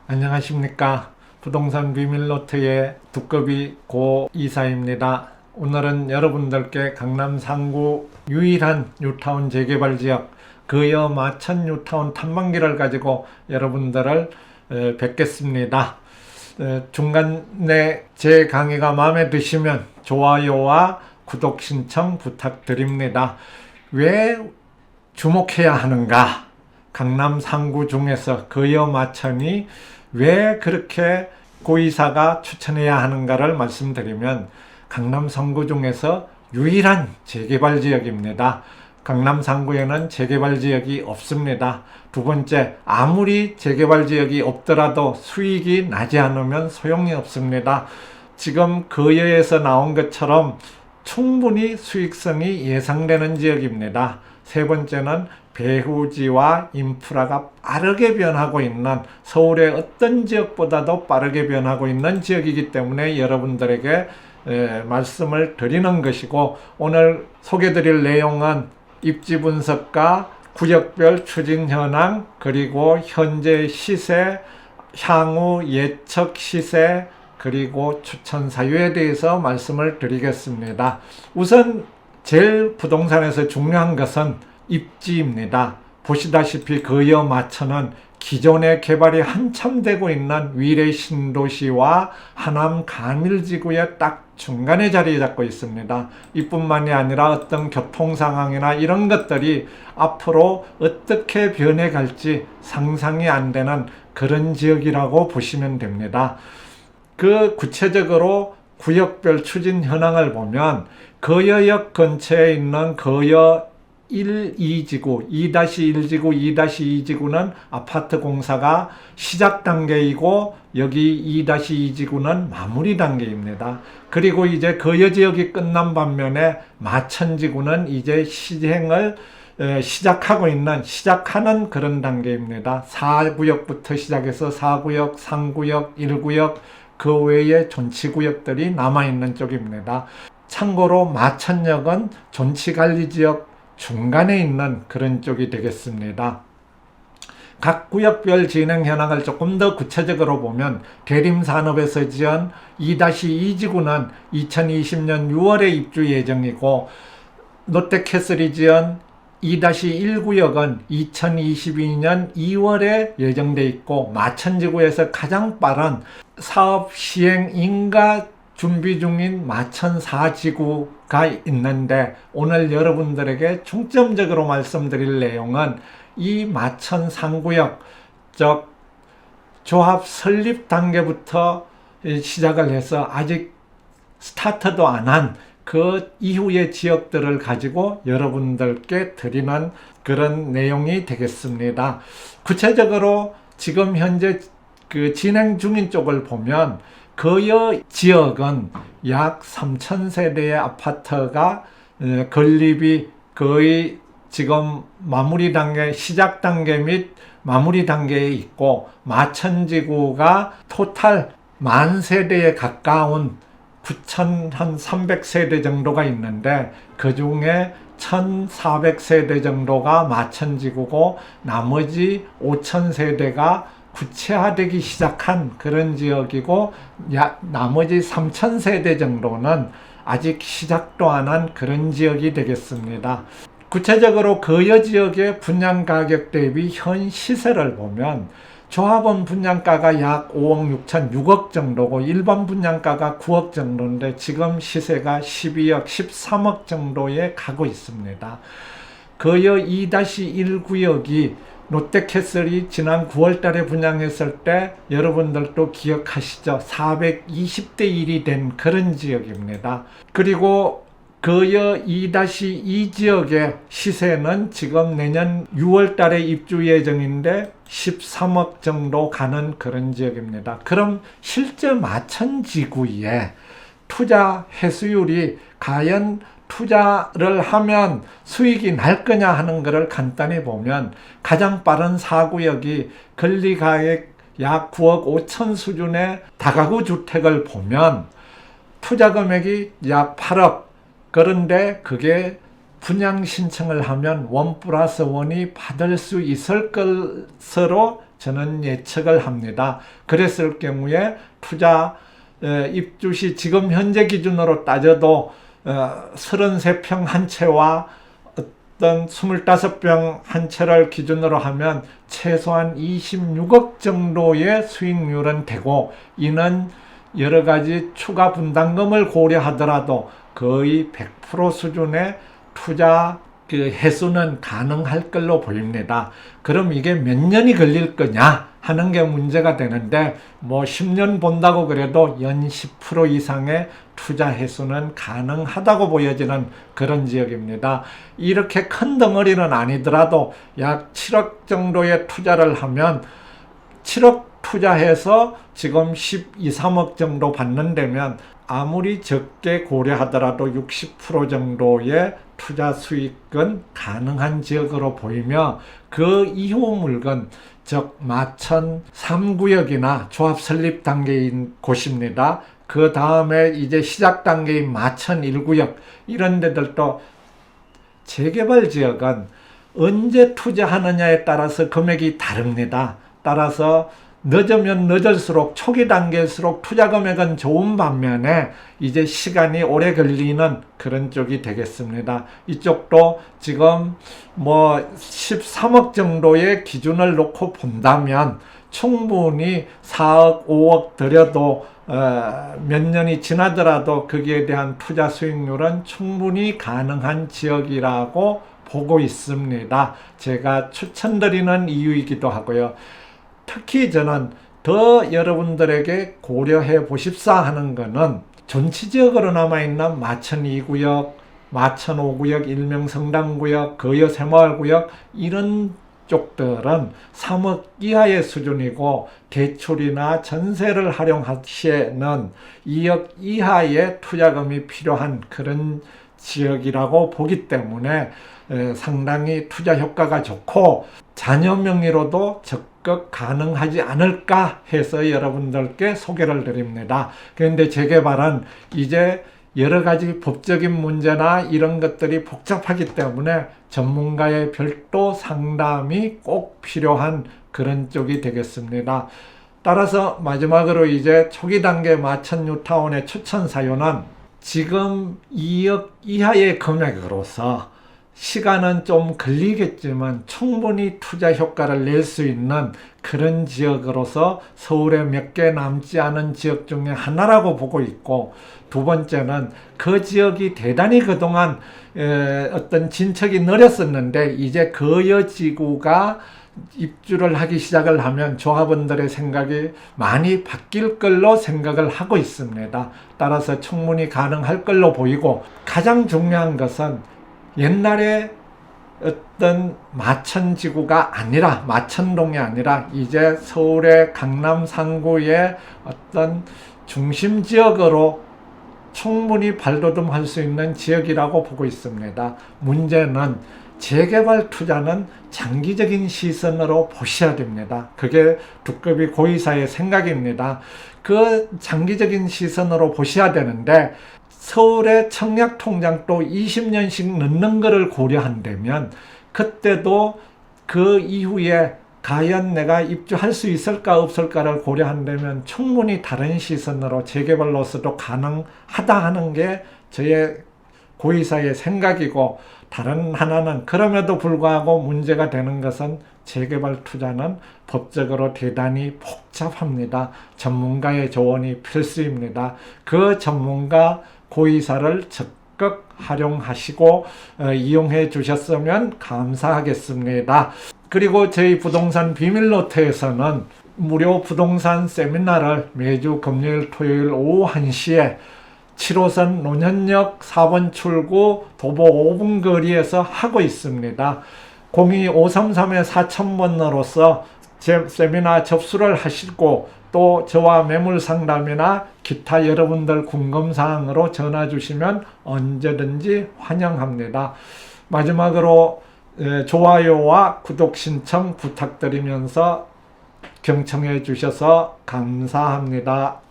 안녕하십니까. 부동산 비밀노트의 두꺼비 고 이사입니다. 오늘은 여러분들께 강남 상구 유일한 뉴타운 재개발 지역 거여 마천 뉴타운 탐방기를 가지고 여러분들을 뵙겠습니다. 중간에 제 강의가 마음에 드시면 좋아요와 구독 신청 부탁드립니다. 왜 주목해야 하는가? 강남 상구 중에서 거여 마천이 왜 그렇게 고이사가 추천해야 하는가를 말씀드리면, 강남 상구 중에서 유일한 재개발 지역입니다. 강남 상구에는 재개발 지역이 없습니다. 두 번째, 아무리 재개발 지역이 없더라도 수익이 나지 않으면 소용이 없습니다. 지금 거여에서 나온 것처럼 충분히 수익성이 예상되는 지역입니다. 세 번째는 배후지와 인프라가 빠르게 변하고 있는, 서울의 어떤 지역보다도 빠르게 변하고 있는 지역이기 때문에 여러분들에게 말씀을 드리는 것이고, 오늘 소개드릴 내용은 입지 분석과 구역별 추진 현황, 그리고 현재 시세, 향후 예측 시세, 그리고 추천 사유에 대해서 말씀을 드리겠습니다. 우선 제일 부동산에서 중요한 것은 입지입니다. 보시다시피 거여 마천은 기존의 개발이 한참 되고 있는 위례 신도시와 하남 가밀지구의 딱 중간에 자리 잡고 있습니다. 이뿐만이 아니라 어떤 교통 상황이나 이런 것들이 앞으로 어떻게 변해갈지 상상이 안 되는 그런 지역이라고 보시면 됩니다. 그 구체적으로 구역별 추진 현황을 보면, 거여역 근처에 있는 거여 1, 2지구, 2-1지구, 2-2지구는 아파트 공사가 시작 단계이고, 여기 2-2지구는 마무리 단계입니다. 그리고 이제 거여 지역이 끝난 반면에 마천지구는 이제 시행을 시작하는 그런 단계입니다. 4구역부터 시작해서 4구역, 3구역, 1구역, 그 외에 존치구역들이 남아있는 쪽입니다. 참고로 마천역은 존치관리지역 중간에 있는 그런 쪽이 되겠습니다. 각 구역별 진행 현황을 조금 더 구체적으로 보면, 대림산업에서 지은 2-2지구는 2020년 6월에 입주 예정이고, 롯데캐슬이 지은 2-1구역은 2022년 2월에 예정돼 있고, 마천지구에서 가장 빠른 사업 시행 인가 준비 중인 마천 4지구가 있는데, 오늘 여러분들에게 중점적으로 말씀드릴 내용은 이 마천 3구역, 즉 조합 설립 단계부터 시작을 해서 아직 스타트도 안 한 그 이후의 지역들을 가지고 여러분들께 드리는 그런 내용이 되겠습니다. 구체적으로 지금 현재 그 진행 중인 쪽을 보면, 거여 지역은 약 3,000세대의 아파트가 건립이 거의 지금 마무리 단계, 시작 단계 및 마무리 단계에 있고, 마천지구가 토탈 10,000세대에 가까운 9,300세대 정도가 있는데, 그 중에 1,400세대 정도가 마천지구고, 나머지 5,000세대가 구체화되기 시작한 그런 지역이고, 나머지 3,000세대 정도는 아직 시작도 안 한 그런 지역이 되겠습니다. 구체적으로 거여 지역의 분양가격 대비 현 시세를 보면, 조합원 분양가가 약 5억 6천 6억 정도고, 일반 분양가가 9억 정도인데 지금 시세가 12억 13억 정도에 가고 있습니다. 거여 2-1구역이 롯데캐슬이 지난 9월 달에 분양했을 때 여러분들도 기억하시죠? 420대 1이 된 그런 지역입니다. 그리고 거여 2-2 지역의 시세는 지금 내년 6월 달에 입주 예정인데 13억 정도 가는 그런 지역입니다. 그럼 실제 마천지구에 투자 회수율이 과연 투자를 하면 수익이 날 거냐 하는 것을 간단히 보면, 가장 빠른 4구역이 권리가액 약 9억 5천 수준의 다가구 주택을 보면 투자 금액이 약 8억, 그런데 그게 분양 신청을 하면 1+1이 받을 수 있을 것으로 저는 예측을 합니다. 그랬을 경우에 투자 입주시 지금 현재 기준으로 따져도 33평 한 채와 어떤 25평 한 채를 기준으로 하면 최소한 26억 정도의 수익률은 되고, 이는 여러 가지 추가 분담금을 고려하더라도 거의 100% 수준의 투자 해수는 가능할 걸로 보입니다. 그럼 이게 몇 년이 걸릴 거냐 하는 게 문제가 되는데, 뭐 10년 본다고 그래도 연 10% 이상의 투자 해수는 가능하다고 보여지는 그런 지역입니다. 이렇게 큰 덩어리는 아니더라도 약 7억 정도의 투자를 하면 7억 투자해서 지금 12, 3억 정도 받는다면 아무리 적게 고려하더라도 60% 정도의 투자 수익은 가능한 지역으로 보이며, 그 이후 물건, 즉 마천 3구역이나 조합 설립 단계인 곳입니다. 그 다음에 이제 시작 단계인 마천 1구역, 이런 데들도 재개발 지역은 언제 투자하느냐에 따라서 금액이 다릅니다. 따라서 늦으면 늦을수록 초기 단계일수록 투자 금액은 좋은 반면에 이제 시간이 오래 걸리는 그런 쪽이 되겠습니다. 이쪽도 지금 뭐 13억 정도의 기준을 놓고 본다면 충분히 4억, 5억 들여도 몇 년이 지나더라도 거기에 대한 투자 수익률은 충분히 가능한 지역이라고 보고 있습니다. 제가 추천드리는 이유이기도 하고요. 특히 저는 더 여러분들에게 고려해 보십사 하는 것은 존치지역으로 남아있는 마천 2구역, 마천 5구역, 일명 성당구역, 거여 새마을구역, 이런 쪽들은 3억 이하의 수준이고 대출이나 전세를 활용할 시에는 2억 이하의 투자금이 필요한 그런 지역이라고 보기 때문에 상당히 투자 효과가 좋고 자녀 명의로도 적극 가능하지 않을까 해서 여러분들께 소개를 드립니다. 그런데 재개발은 이제 여러 가지 법적인 문제나 이런 것들이 복잡하기 때문에 전문가의 별도 상담이 꼭 필요한 그런 쪽이 되겠습니다. 따라서 마지막으로 이제 초기 단계 마천 뉴타운의 추천 사유는 지금 2억 이하의 금액으로서 시간은 좀 걸리겠지만 충분히 투자 효과를 낼 수 있는 그런 지역으로서 서울에 몇 개 남지 않은 지역 중에 하나라고 보고 있고, 두 번째는 그 지역이 대단히 그동안 어떤 진척이 느렸었는데 이제 거여지구가 입주를 하기 시작을 하면 조합원들의 생각이 많이 바뀔 걸로 생각을 하고 있습니다. 따라서 충분히 가능할 걸로 보이고, 가장 중요한 것은 옛날에 어떤 마천지구가 아니라, 마천동이 아니라 이제 서울의 강남 상구의 어떤 중심 지역으로 충분히 발돋움할 수 있는 지역이라고 보고 있습니다. 문제는 재개발 투자는 장기적인 시선으로 보셔야 됩니다. 그게 두꺼비 고이사의 생각입니다. 그 장기적인 시선으로 보셔야 되는데, 서울의 청약통장도 20년씩 넣는 것을 고려한다면 그때도 그 이후에 과연 내가 입주할 수 있을까 없을까를 고려한다면 충분히 다른 시선으로 재개발로서도 가능하다 하는 게 저의 고이사의 생각이고, 다른 하나는 그럼에도 불구하고 문제가 되는 것은 재개발 투자는 법적으로 대단히 복잡합니다. 전문가의 조언이 필수입니다. 그 전문가 고이사를 적극 활용하시고 이용해 주셨으면 감사하겠습니다. 그리고 저희 부동산 비밀노트에서는 무료 부동산 세미나를 매주 금요일 토요일 오후 1시에 7호선 논현역 4번 출구 도보 5분 거리에서 하고 있습니다. 02-533-4000번으로서 제 세미나 접수를 하시고 또 저와 매물 상담이나 기타 여러분들 궁금사항으로 전화 주시면 언제든지 환영합니다. 마지막으로 좋아요와 구독 신청 부탁드리면서 경청해 주셔서 감사합니다.